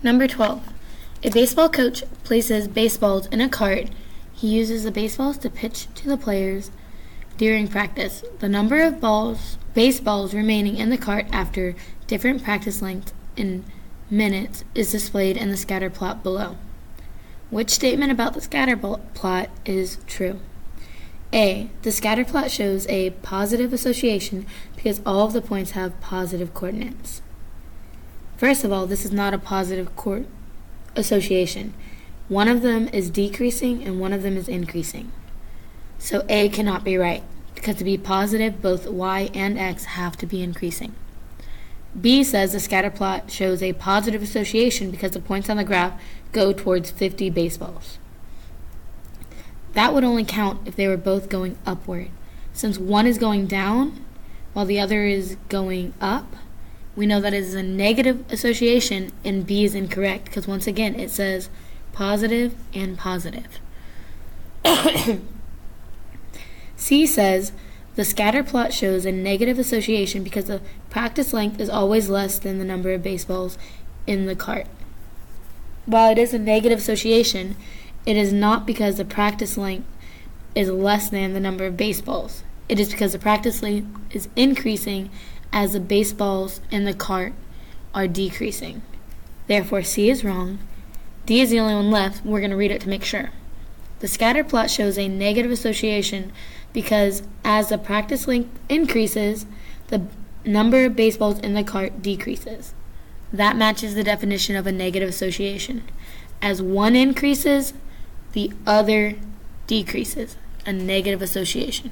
Number 12. A baseball coach places baseballs in a cart. He uses the baseballs to pitch to the players during practice. The number of baseballs remaining in the cart after different practice lengths in minutes is displayed in the scatter plot below. Which statement about the scatter plot is true? A. The scatter plot shows a positive association because all of the points have positive coordinates. First of all, this is not a positive association. One of them is decreasing and one of them is increasing. So A cannot be right, because to be positive, both y and x have to be increasing. B says the scatter plot shows a positive association because the points on the graph go towards 50 baseballs. That would only count if they were both going upward. Since one is going down while the other is going up, we know that it is a negative association, and B is incorrect because once again it says positive and positive. C says the scatter plot shows a negative association because the practice length is always less than the number of baseballs in the cart. While it is a negative association, it is not because the practice length is less than the number of baseballs. It is because the practice length is increasing as the baseballs in the cart are decreasing. Therefore, C is wrong. D is the only one left. We're going to read it to make sure. The scatter plot shows a negative association because as the practice length increases, the number of baseballs in the cart decreases. That matches the definition of a negative association. As one increases, the other decreases. A negative association.